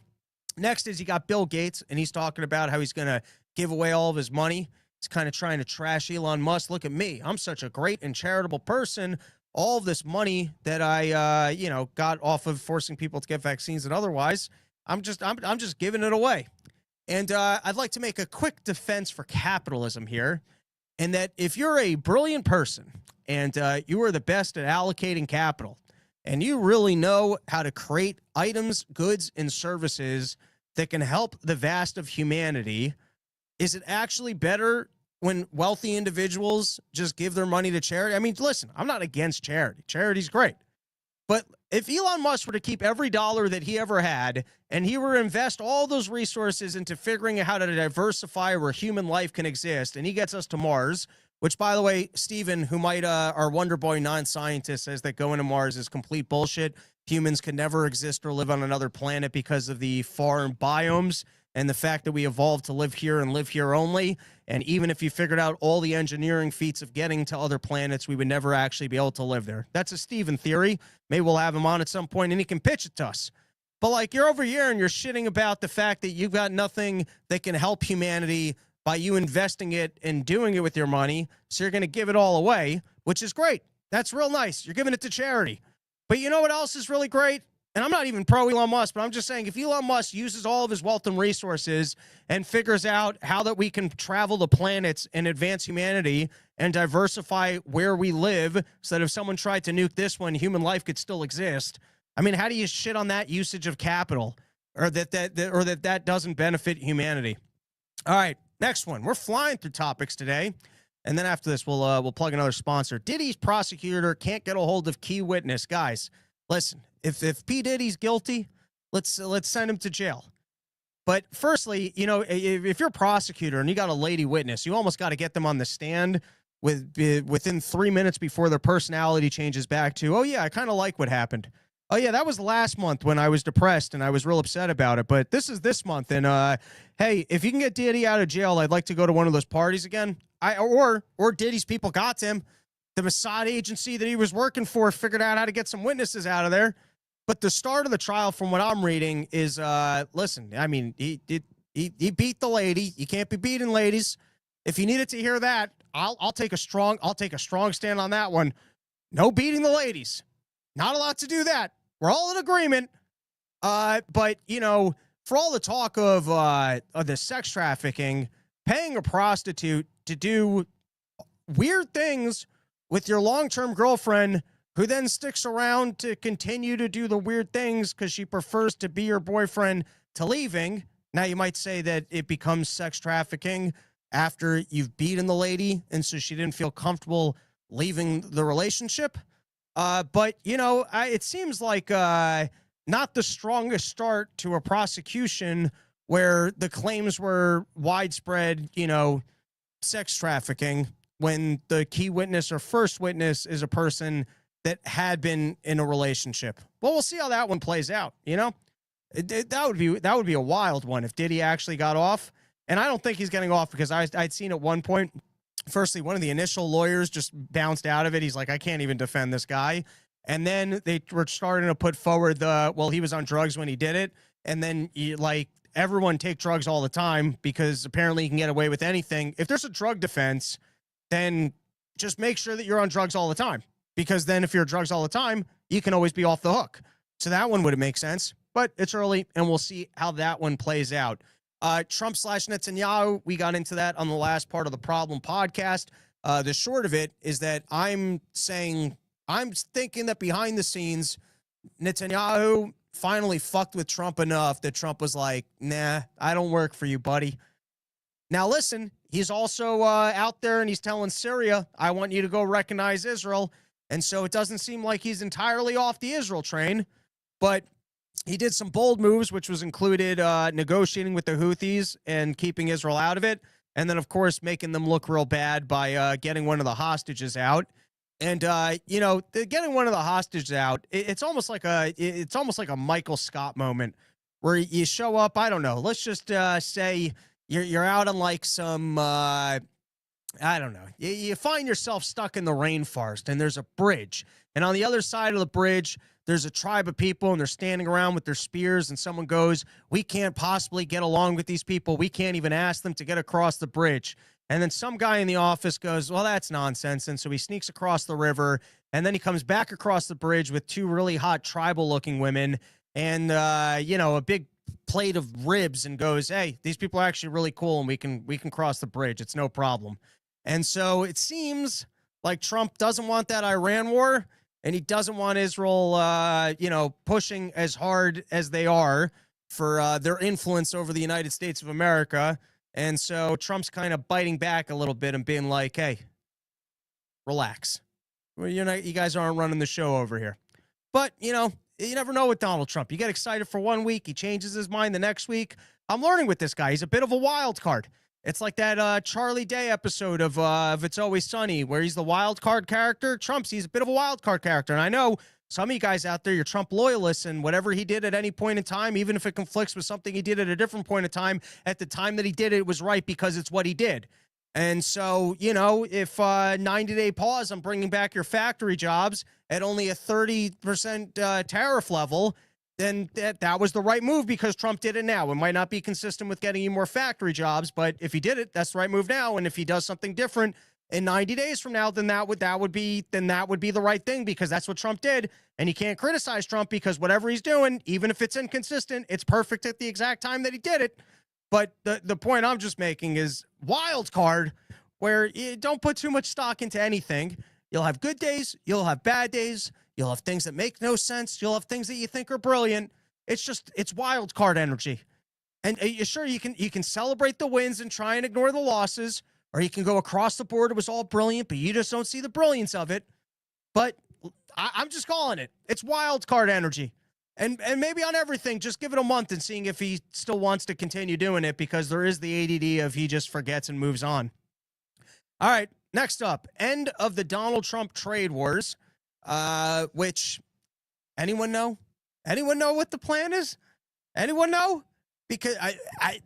Next is you got Bill Gates, and he's talking about how he's going to give away all of his money. He's kind of trying to trash Elon Musk. Look at me. I'm such a great and charitable person. All of this money that I, got off of forcing people to get vaccines and otherwise, I'm just giving it away. And I'd like to make a quick defense for capitalism here, and that if you're a brilliant person and you are the best at allocating capital, and you really know how to create items, goods, and services that can help the vast of humanity, is it actually better when wealthy individuals just give their money to charity? I mean, listen, I'm not against charity. Charity's great. But if Elon Musk were to keep every dollar that he ever had and he were to invest all those resources into figuring out how to diversify where human life can exist, and he gets us to Mars, which, by the way, Steven, who might, our Wonder Boy non-scientist, says that going to Mars is complete bullshit. Humans can never exist or live on another planet because of the foreign biomes and the fact that we evolved to live here and live here only. And even if you figured out all the engineering feats of getting to other planets, we would never actually be able to live there. That's a Steven theory. Maybe we'll have him on at some point and he can pitch it to us. But like, you're over here and you're shitting about the fact that you've got nothing that can help humanity by you investing it and doing it with your money. So you're going to give it all away, which is great. That's real nice. You're giving it to charity. But you know what else is really great? And I'm not even pro Elon Musk, but I'm just saying, if Elon Musk uses all of his wealth and resources and figures out how that we can travel the planets and advance humanity and diversify where we live so that if someone tried to nuke this one, human life could still exist. I mean, how do you shit on that usage of capital, or that doesn't benefit humanity? All right, next one. We're flying through topics today. And then after this, we'll plug another sponsor. Diddy's prosecutor can't get a hold of key witness. Guys, listen, if P. Diddy's guilty, let's send him to jail. But firstly, you know, if you're a prosecutor and you got a lady witness, you almost got to get them on the stand within 3 minutes before their personality changes back to, oh yeah, I kind of like what happened. Oh yeah, that was last month when I was depressed and I was real upset about it. But this is this month, and hey, if you can get Diddy out of jail, I'd like to go to one of those parties again. Or Diddy's people got him. The Mossad agency that he was working for figured out how to get some witnesses out of there. But the start of the trial, from what I'm reading, is listen. I mean, he beat the lady. You can't be beating ladies. If you needed to hear that, I'll take a strong stand on that one. No beating the ladies. Not allowed to do that. We're all in agreement. But you know, for all the talk of the sex trafficking, paying a prostitute to do weird things with your long-term girlfriend, who then sticks around to continue to do the weird things because she prefers to be your boyfriend to leaving. Now, you might say that it becomes sex trafficking after you've beaten the lady, and so she didn't feel comfortable leaving the relationship. But, you know, it seems like not the strongest start to a prosecution where the claims were widespread, you know, sex trafficking, when the key witness or first witness is a person that had been in a relationship. Well, we'll see how that one plays out, you know? That would be a wild one if Diddy actually got off. And I don't think he's getting off, because I'd seen at one point, firstly, one of the initial lawyers just bounced out of it. He's like, I can't even defend this guy. And then they were starting to put forward he was on drugs when he did it. And then everyone take drugs all the time because apparently you can get away with anything. If there's a drug defense, then just make sure that you're on drugs all the time, because then if you're on drugs all the time, you can always be off the hook. So that one would make sense, but it's early and we'll see how that one plays out. Trump/Netanyahu, we got into that on the last part of the Problem podcast. The short of it is that I'm thinking that behind the scenes, Netanyahu finally fucked with Trump enough that Trump was like, nah, I don't work for you, buddy. Now, listen, he's also out there and he's telling Syria, I want you to go recognize Israel. And so it doesn't seem like he's entirely off the Israel train, but he did some bold moves, which was included negotiating with the Houthis and keeping Israel out of it. And then, of course, making them look real bad by getting one of the hostages out. And, you know, getting one of the hostages out, it's almost like a Michael Scott moment where you show up. I don't know. Let's just say you're out on like some, I don't know. You find yourself stuck in the rainforest and there's a bridge. And on the other side of the bridge, there's a tribe of people and they're standing around with their spears, and someone goes, we can't possibly get along with these people. We can't even ask them to get across the bridge. And then some guy in the office goes, well, that's nonsense. And so he sneaks across the river, and then he comes back across the bridge with two really hot tribal looking women and, you know, a big plate of ribs, and goes, hey, these people are actually really cool and we can cross the bridge. It's no problem. And so it seems like Trump doesn't want that Iran war, and he doesn't want Israel, you know, pushing as hard as they are for their influence over the United States of America. And so Trump's kind of biting back a little bit and being like, hey, relax. Well, you guys aren't running the show over here. But, you know, you never know with Donald Trump. You get excited for 1 week, he changes his mind the next week. I'm learning with this guy. He's a bit of a wild card. It's like that Charlie Day episode of It's Always Sunny, where he's the wild card character. He's a bit of a wild card character. And I know some of you guys out there, you're Trump loyalists, and whatever he did at any point in time, even if it conflicts with something he did at a different point in time, at the time that he did it, it was right because it's what he did. And so, you know, if 90-day pause on bringing back your factory jobs at only a 30% tariff level, then that was the right move because Trump did it now. It might not be consistent with getting you more factory jobs, but if he did it, that's the right move now. And if he does something different in 90 days from now, then that would be the right thing because that's what Trump did. And you can't criticize Trump because whatever he's doing, even if it's inconsistent, it's perfect at the exact time that he did it. But the point I'm just making is wild card, where you don't put too much stock into anything. You'll have good days, you'll have bad days. You'll have things that make no sense. You'll have things that you think are brilliant. It's wild card energy. And sure, you can celebrate the wins and try and ignore the losses, or you can go across the board. It was all brilliant, but you just don't see the brilliance of it. But I'm just calling it. It's wild card energy. And maybe on everything, just give it a month and seeing if he still wants to continue doing it, because there is the ADD of he just forgets and moves on. All right, next up, end of the Donald Trump trade wars. Which, anyone know? Anyone know what the plan is? Anyone know? Because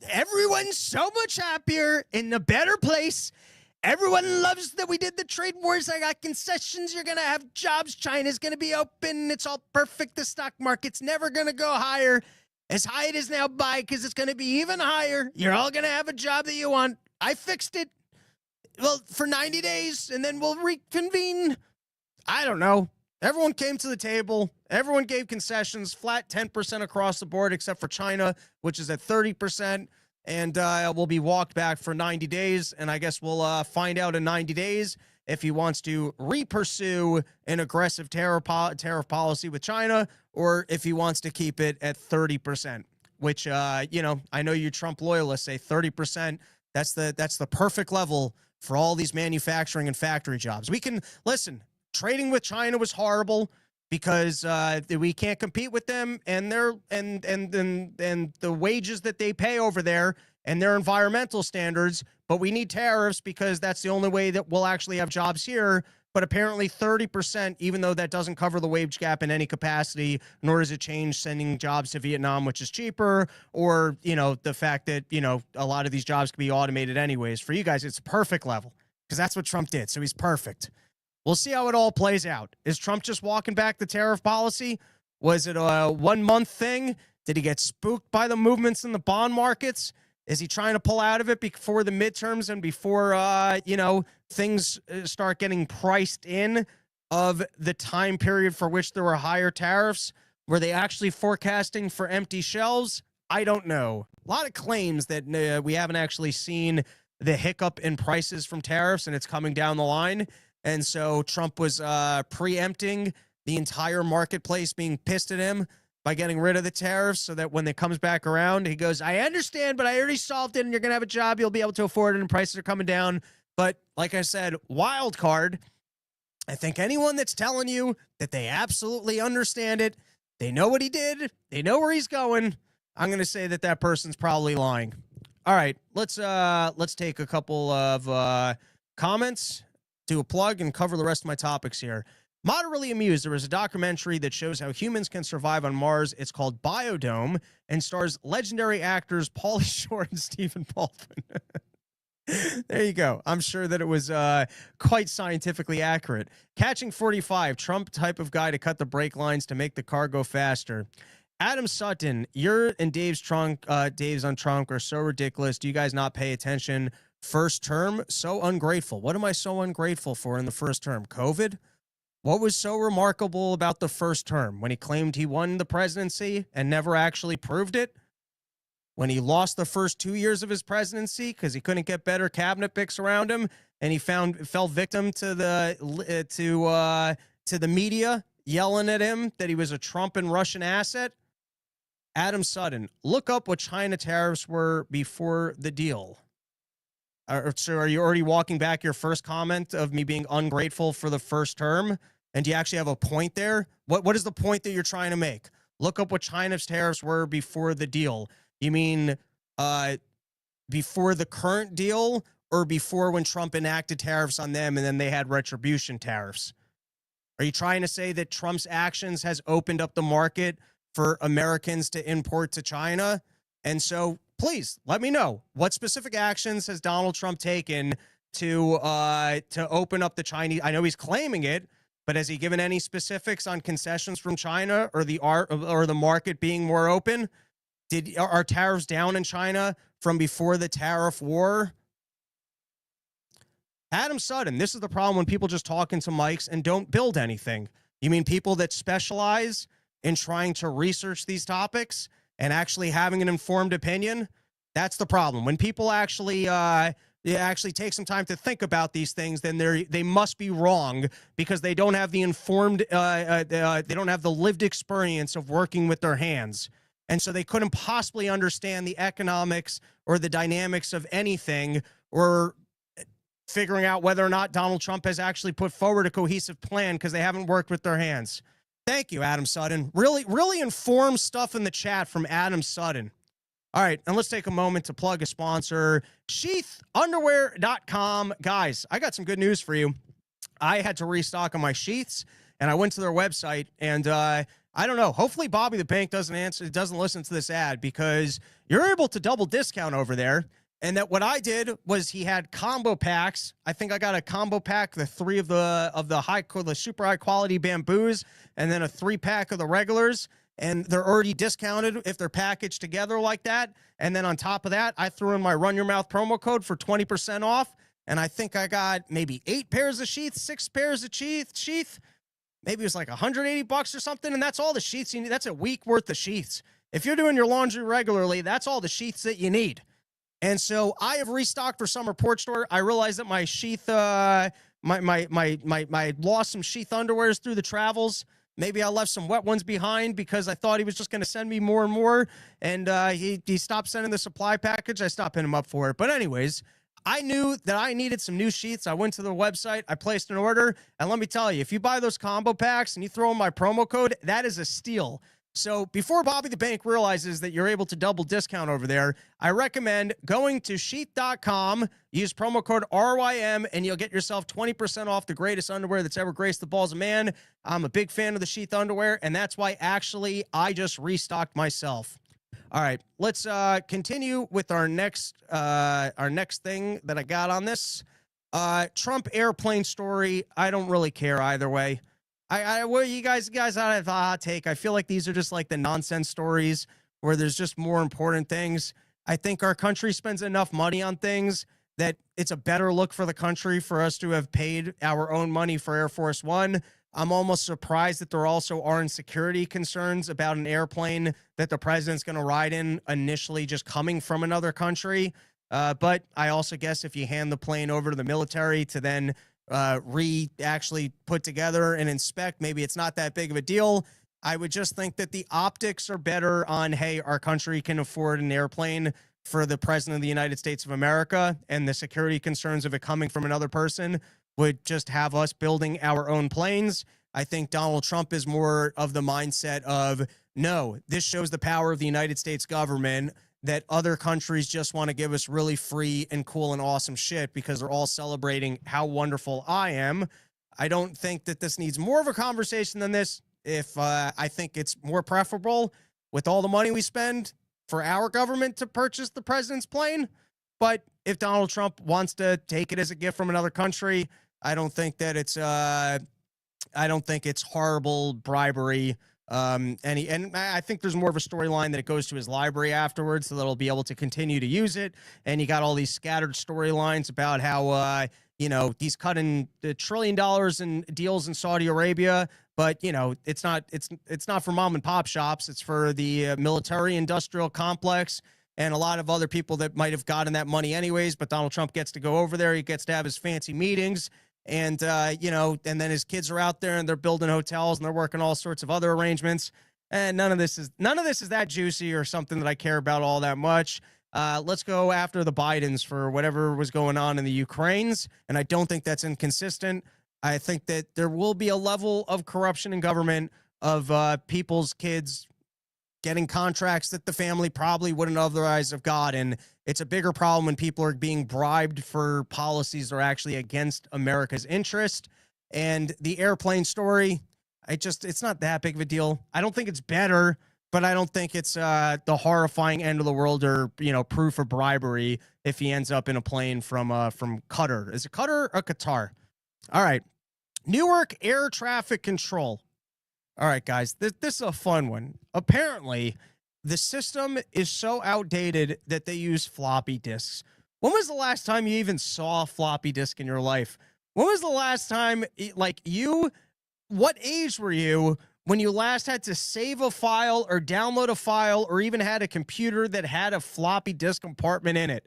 everyone's so much happier, in a better place. Everyone loves that we did the trade wars. I got concessions. You're going to have jobs. China's going to be open. It's all perfect. The stock market's never going to go higher. As high it is now, buy, because it's going to be even higher. You're all going to have a job that you want. I fixed it. Well, for 90 days, and then we'll reconvene. I don't know. Everyone came to the table. Everyone gave concessions, flat 10% across the board, except for China, which is at 30%. And will be walked back for 90 days. And I guess we'll find out in 90 days if he wants to re-pursue an aggressive tariff policy with China, or if he wants to keep it at 30%, which, you know, I know you Trump loyalists say 30%. That's the perfect level for all these manufacturing and factory jobs. We can listen. Trading with China was horrible because we can't compete with them, and the wages that they pay over there and their environmental standards. But we need tariffs because that's the only way that we'll actually have jobs here. But apparently 30%, even though that doesn't cover the wage gap in any capacity, nor does it change sending jobs to Vietnam, which is cheaper, or, you know, the fact that, you know, a lot of these jobs can be automated anyways. For you guys, it's perfect level because that's what Trump did. So he's perfect. We'll see how it all plays out. Is Trump just walking back the tariff policy? Was it a 1 month thing? Did he get spooked by the movements in the bond markets? Is he trying to pull out of it before the midterms and before, you know, things start getting priced in of the time period for which there were higher tariffs? Were they actually forecasting for empty shelves? I don't know. A lot of claims that we haven't actually seen the hiccup in prices from tariffs, and it's coming down the line. And so Trump was preempting the entire marketplace being pissed at him by getting rid of the tariffs, so that when it comes back around, he goes, I understand, but I already solved it, and you're going to have a job. You'll be able to afford it, and prices are coming down. But like I said, wild card. I think anyone that's telling you that they absolutely understand it, they know what he did, they know where he's going, I'm going to say that that person's probably lying. All right, let's take a couple of comments, do a plug, and cover the rest of my topics here. Moderately amused, there was a documentary that shows how humans can survive on Mars. It's called Biodome and stars legendary actors Pauly Shore and Stephen Baldwin. There you go. I'm sure that it was quite scientifically accurate. Catching 45, Trump type of guy to cut the brake lines to make the car go faster. Adam Sutton, your and Dave's on trunk are so ridiculous. Do you guys not pay attention? First term, so ungrateful. What am I so ungrateful for in the first term? COVID? What was so remarkable about the first term? When he claimed he won the presidency and never actually proved it? When he lost the first 2 years of his presidency because he couldn't get better cabinet picks around him, and he fell victim to the media yelling at him that he was a Trump and Russian asset? Adam Sutton, look up what China tariffs were before the deal. So are you already walking back your first comment of me being ungrateful for the first term? And do you actually have a point there? What is the point that you're trying to make? Look up what China's tariffs were before the deal. You mean before the current deal or before when Trump enacted tariffs on them and then they had retribution tariffs? Are you trying to say that Trump's actions has opened up the market for Americans to import to China? And so please let me know, what specific actions has Donald Trump taken to open up the Chinese? I know he's claiming it, but has he given any specifics on concessions from China or the market being more open? Are tariffs down in China from before the tariff war? Adam Sutton, this is the problem when people just talk into mics and don't build anything. You mean people that specialize in trying to research these topics and actually having an informed opinion? That's the problem. When people actually take some time to think about these things, then they must be wrong because they don't have the informed, they don't have the lived experience of working with their hands. And so they couldn't possibly understand the economics or the dynamics of anything, or figuring out whether or not Donald Trump has actually put forward a cohesive plan because they haven't worked with their hands. Thank you, Adam Sutton. Really informed stuff in the chat from Adam Sutton. All right, and let's take a moment to plug a sponsor, sheathunderwear.com. Guys, I got some good news for you. I had to restock on my sheaths, and I went to their website, and I don't know. Hopefully Bobby the Bank doesn't listen to this ad, because you're able to double discount over there. And that what I did was he had combo packs. I think I got a combo pack, the 3 of the super high quality bamboos, and then a 3-pack of the regulars. And they're already discounted if they're packaged together like that. And then on top of that, I threw in my Run Your Mouth promo code for 20% off. And I think I got maybe 8 pairs of sheaths, 6 pairs of sheath. Maybe it was like $180 or something. And that's all the sheaths you need. That's a week worth of sheaths. If you're doing your laundry regularly, that's all the sheaths that you need. And so I have restocked for summer porch store. I realized that my sheath, my lost some sheath underwears through the travels. Maybe I left some wet ones behind because I thought he was just going to send me more and more. And he stopped sending the supply package. I stopped hitting him up for it. But anyways, I knew that I needed some new sheets. I went to the website. I placed an order. And let me tell you, if you buy those combo packs and you throw in my promo code, that is a steal. So before Bobby the Bank realizes that you're able to double discount over there, I recommend going to sheath.com, use promo code RYM, and you'll get yourself 20% off the greatest underwear that's ever graced the balls of man. I'm a big fan of the sheath underwear, and that's why actually I just restocked myself. All right, let's continue with our next thing that I got on this. Trump airplane story. I don't really care either way. Well, you guys have a hot take. I feel like these are just like the nonsense stories where there's just more important things. I think our country spends enough money on things that it's a better look for the country for us to have paid our own money for Air Force One. I'm almost surprised that there also aren't security concerns about an airplane that the president's going to ride in initially just coming from another country. But I also guess if you hand the plane over to the military to then actually put together and inspect, maybe it's not that big of a deal. I would just think that the optics are better on, hey, our country can afford an airplane for the president of the United States of America, and the security concerns of it coming from another person would just have us building our own planes. I think Donald Trump is more of the mindset of, no, this shows the power of the United States government, that other countries just want to give us really free and cool and awesome shit because they're all celebrating how wonderful I am. I don't think that this needs more of a conversation than this. I think it's more preferable with all the money we spend for our government to purchase the president's plane. But if Donald Trump wants to take it as a gift from another country, I don't think it's horrible bribery. And I think there's more of a storyline that it goes to his library afterwards, so that he'll be able to continue to use it. And you got all these scattered storylines about how, he's cutting $1 trillion in deals in Saudi Arabia, but it's not for mom and pop shops. It's for the military industrial complex and a lot of other people that might have gotten that money anyways. But Donald Trump gets to go over there. He gets to have his fancy meetings. And, and then his kids are out there and they're building hotels and they're working all sorts of other arrangements. And none of this is that juicy or something that I care about all that much. Let's go after the Bidens for whatever was going on in the Ukraines. And I don't think that's inconsistent. I think that there will be a level of corruption in government of people's kids getting contracts that the family probably wouldn't otherwise have gotten. It's a bigger problem when people are being bribed for policies that are actually against America's interest. And the airplane story, it's not that big of a deal. I don't think it's better, but I don't think it's the horrifying end of the world or, proof of bribery if he ends up in a plane from Qatar. Is it Qatar or Qatar? All right. Newark air traffic control. All right, guys, this is a fun one. Apparently, the system is so outdated that they use floppy disks. When was the last time you even saw a floppy disk in your life? When was the last time, what age were you when you last had to save a file or download a file or even had a computer that had a floppy disk compartment in it?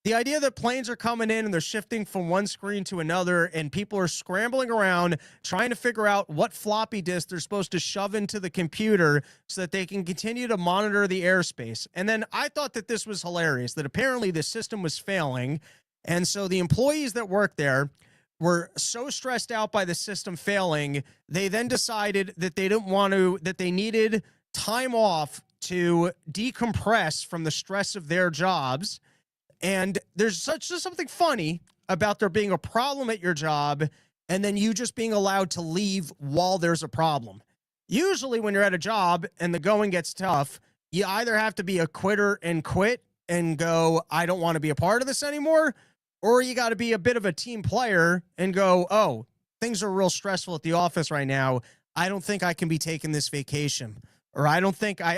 The idea that planes are coming in and they're shifting from one screen to another and people are scrambling around trying to figure out what floppy disk they're supposed to shove into the computer so that they can continue to monitor the airspace. And then I thought that this was hilarious, that apparently the system was failing. And so the employees that work there were so stressed out by the system failing, they then decided that they needed time off to decompress from the stress of their jobs. And there's just something funny about there being a problem at your job and then you just being allowed to leave while there's a problem. Usually when you're at a job and the going gets tough, you either have to be a quitter and quit and go, I don't want to be a part of this anymore, or you got to be a bit of a team player and go, oh, things are real stressful at the office right now. I don't think I can be taking this vacation. Or I don't think I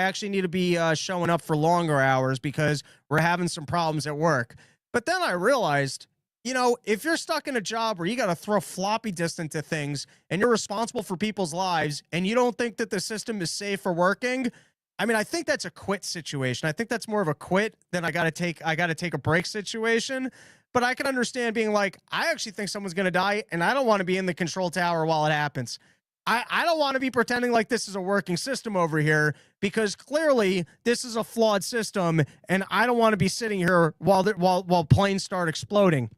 actually need to be showing up for longer hours because we're having some problems at work. But then I realized, if you're stuck in a job where you got to throw floppy disk into things and you're responsible for people's lives and you don't think that the system is safe for working, I think that's a quit situation. I think that's more of a quit than I got to take a break situation. But I can understand being like, I actually think someone's going to die and I don't want to be in the control tower while it happens. I don't want to be pretending like this is a working system over here because clearly this is a flawed system and I don't want to be sitting here while planes start exploding.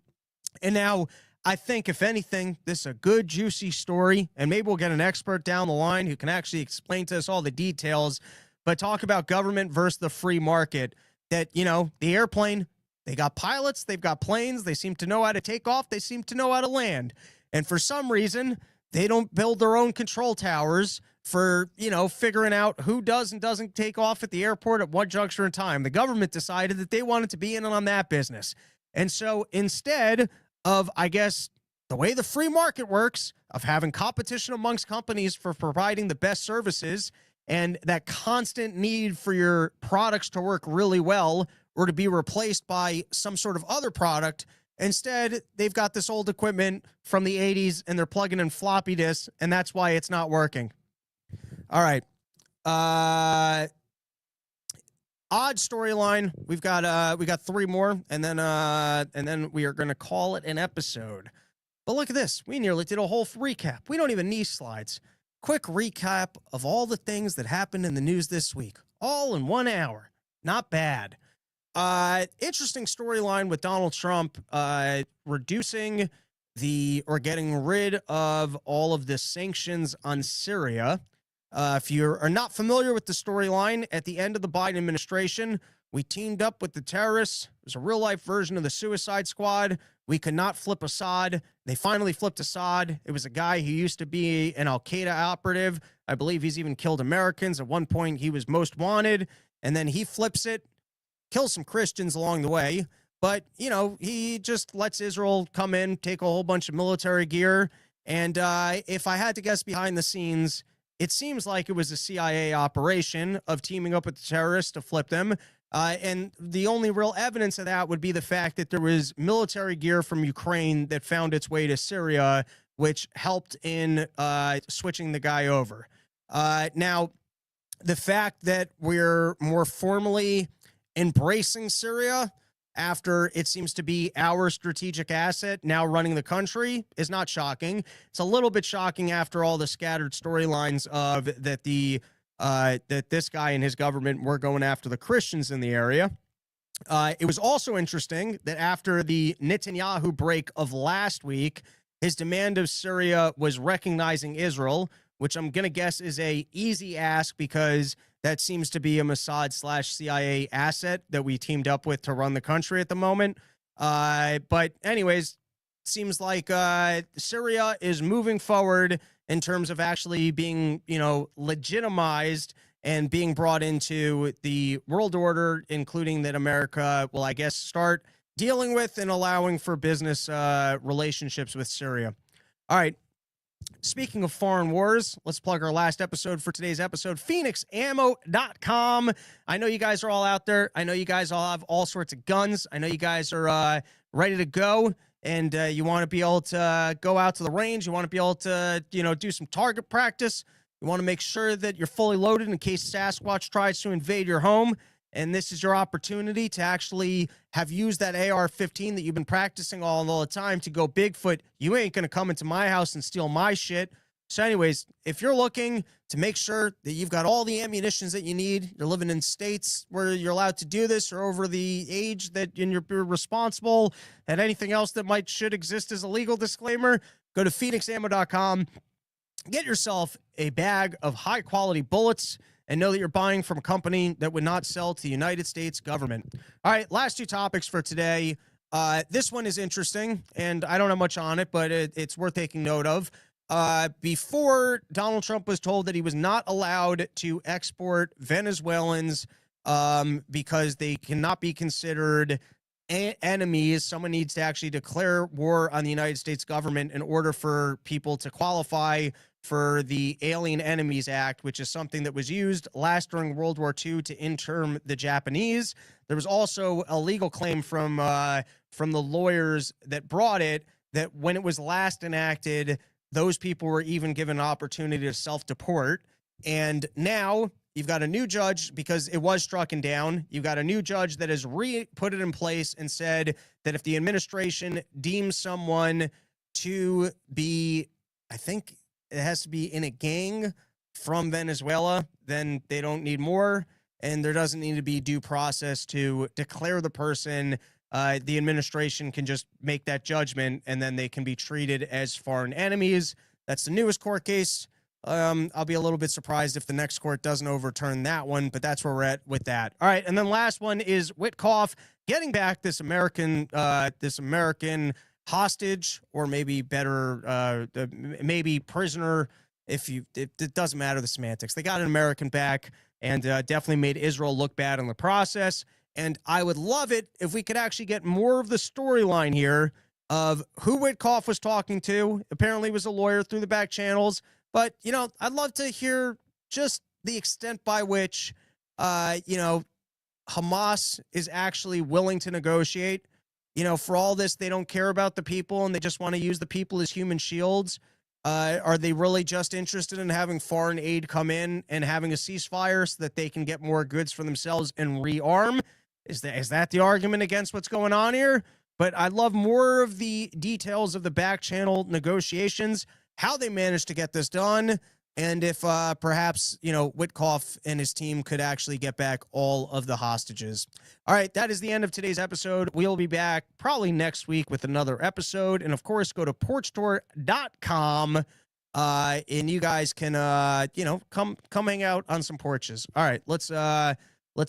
And now I think, if anything, this is a good, juicy story, and maybe we'll get an expert down the line who can actually explain to us all the details, but talk about government versus the free market. That, the airplane, they got pilots, they've got planes, they seem to know how to take off, they seem to know how to land. And for some reason, they don't build their own control towers for, figuring out who does and doesn't take off at the airport at what juncture in time. The government decided that they wanted to be in on that business. And so instead of, I guess, the way the free market works, of having competition amongst companies for providing the best services and that constant need for your products to work really well or to be replaced by some sort of other product, instead, they've got this old equipment from the 80s and they're plugging in floppy disks, and that's why it's not working. All right. Odd storyline. We've got three more, and then we are going to call it an episode. But look at this. We nearly did a whole recap. We don't even need slides. Quick recap of all the things that happened in the news this week, all in 1 hour. Not bad. Interesting storyline with Donald Trump reducing getting rid of all of the sanctions on Syria. If you are not familiar with the storyline, at the end of the Biden administration, we teamed up with the terrorists. It was a real-life version of the Suicide Squad. We could not flip Assad. They finally flipped Assad. It was a guy who used to be an al-Qaeda operative. I believe he's even killed Americans. At one point, he was most wanted, and then he flips it. Kills some Christians along the way, but, he just lets Israel come in, take a whole bunch of military gear, and if I had to guess behind the scenes, it seems like it was a CIA operation of teaming up with the terrorists to flip them, and the only real evidence of that would be the fact that there was military gear from Ukraine that found its way to Syria, which helped in switching the guy over. Now, the fact that we're more formally embracing Syria after it seems to be our strategic asset now running the country is not shocking. It's a little bit shocking after all the scattered storylines of that this guy and his government were going after the Christians in the area. It was also interesting that after the Netanyahu break of last week, his demand of Syria was recognizing Israel, which I'm going to guess is a easy ask because that seems to be a Mossad/CIA asset that we teamed up with to run the country at the moment. But anyways, seems like Syria is moving forward in terms of actually being, legitimized and being brought into the world order, including that America will, I guess, start dealing with and allowing for business relationships with Syria. All right. Speaking of foreign wars, let's plug our last episode for today's episode, PhoenixAmmo.com. I know you guys are all out there. I know you guys all have all sorts of guns. I know you guys are ready to go, and you want to be able to go out to the range. You want to be able to, do some target practice. You want to make sure that you're fully loaded in case Sasquatch tries to invade your home. And this is your opportunity to actually have used that AR-15 that you've been practicing all the time to go Bigfoot. You ain't going to come into my house and steal my shit. So anyways, if you're looking to make sure that you've got all the ammunitions that you need, you're living in states where you're allowed to do this or over the age that you're responsible, and anything else that should exist as a legal disclaimer, go to PhoenixAmmo.com. Get yourself a bag of high-quality bullets and know that you're buying from a company that would not sell to the United States government. All right, last two topics for today. This one is interesting, and I don't know much on it, but it's worth taking note of. Before Donald Trump was told that he was not allowed to export Venezuelans because they cannot be considered enemies, someone needs to actually declare war on the United States government in order for people to qualify for the Alien Enemies Act, which is something that was used last during World War II to intern the Japanese. There was also a legal claim from the lawyers that brought it that when it was last enacted, those people were even given an opportunity to self-deport. And now you've got a new judge, because it was strucken down. You've got a new judge that has put it in place and said that if the administration deems someone to be, I think it has to be in a gang from Venezuela, then they don't need more. And there doesn't need to be due process to declare the person. The administration can just make that judgment, and then they can be treated as foreign enemies. That's the newest court case. I'll be a little bit surprised if the next court doesn't overturn that one, but that's where we're at with that. All right, and then last one is Witkoff getting back this American hostage, or maybe better, maybe prisoner. It doesn't matter the semantics. They got an American back, and definitely made Israel look bad in the process. And I would love it if we could actually get more of the storyline here of who Witkoff was talking to. Apparently, he was a lawyer through the back channels. But, I'd love to hear just the extent by which, Hamas is actually willing to negotiate. For all this, they don't care about the people, and they just want to use the people as human shields. Are they really just interested in having foreign aid come in and having a ceasefire so that they can get more goods for themselves and rearm? Is that the argument against what's going on here? But I'd love more of the details of the back channel negotiations, how they managed to get this done, and if perhaps, Witkoff and his team could actually get back all of the hostages. All right, that is the end of today's episode. We'll be back probably next week with another episode. And, of course, go to porchtour.com, and you guys can, come hang out on some porches. All right, let's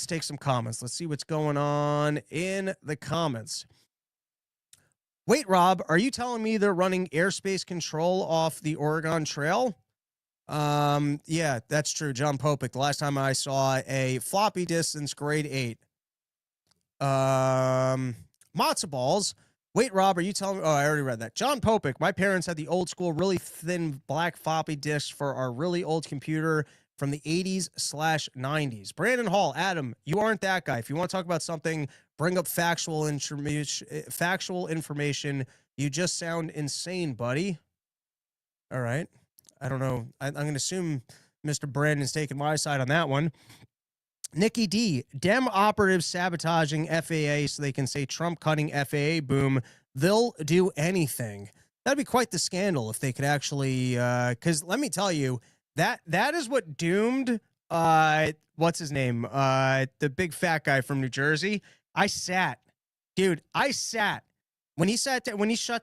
take some comments. Let's see what's going on in the comments. Wait, Rob, are you telling me they're running airspace control off the Oregon Trail? Yeah, that's true. John Popick, the last time I saw a floppy disk since grade 8. Matzo balls. Wait, Rob, are you telling me? Oh, I already read that. John Popick, my parents had the old school, really thin black floppy disks for our really old computer from the 80s/90s. Brandon Hall, Adam, you aren't that guy. If you want to talk about something, bring up factual information. You just sound insane, buddy. All right. I don't know. I'm going to assume Mr. Brandon's taking my side on that one. Nikki D, Dem operatives sabotaging FAA so they can say Trump cutting FAA boom. They'll do anything. That'd be quite the scandal if they could actually, because let me tell you, that is what doomed, what's his name? The big fat guy from New Jersey. I sat when he shut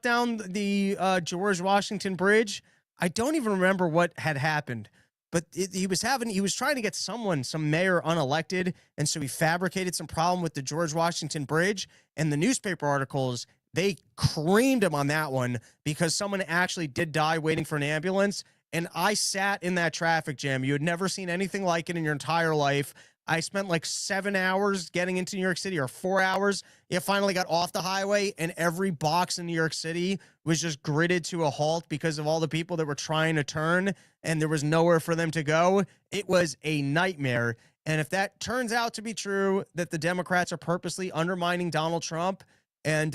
down the George Washington Bridge. I don't even remember what had happened, but he was trying to get some mayor unelected, and so he fabricated some problem with the George Washington Bridge, and the newspaper articles, they creamed him on that one because someone actually did die waiting for an ambulance. And I sat in that traffic jam. You had never seen anything like it in your entire life. I spent like 7 hours getting into New York City, or 4 hours. You finally got off the highway, and every box in New York City was just gridded to a halt because of all the people that were trying to turn, and there was nowhere for them to go. It was a nightmare. And if that turns out to be true, that the Democrats are purposely undermining Donald Trump and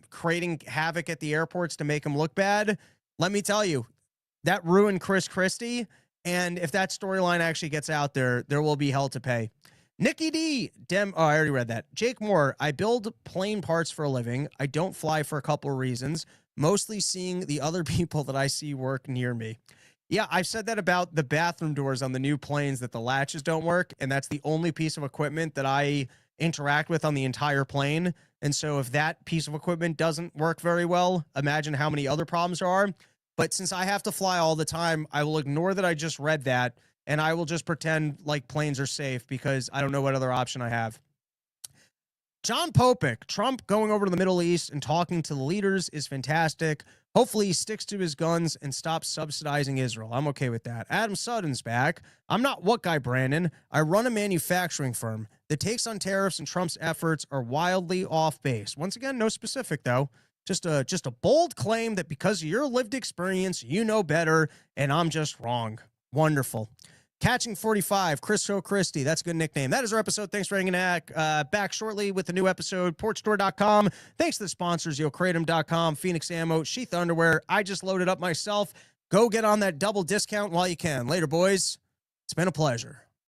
creating havoc at the airports to make him look bad, let me tell you, that ruined Chris Christie. And if that storyline actually gets out there, there will be hell to pay. Nikki D. I already read that. Jake Moore, I build plane parts for a living. I don't fly for a couple of reasons, mostly seeing the other people that I see work near me. Yeah, I've said that about the bathroom doors on the new planes, that the latches don't work. And that's the only piece of equipment that I interact with on the entire plane. And so if that piece of equipment doesn't work very well, imagine how many other problems there are. But since I have to fly all the time, I will ignore that I just read that, and I will just pretend like planes are safe because I don't know what other option I have. John Popek, Trump going over to the Middle East and talking to the leaders is fantastic. Hopefully he sticks to his guns and stops subsidizing Israel. I'm okay with that. Adam Sutton's back. I'm not what guy, Brandon. I run a manufacturing firm. The takes on tariffs and Trump's efforts are wildly off base. Once again, no specific, though. Just a bold claim that because of your lived experience, you know better, and I'm just wrong. Wonderful. Catching 45, Chris Christie. That's a good nickname. That is our episode. Thanks for hanging back. Back shortly with a new episode. Porchstore.com. Thanks to the sponsors, YoKratom.com, Phoenix Ammo, Sheath Underwear. I just loaded up myself. Go get on that double discount while you can. Later, boys. It's been a pleasure.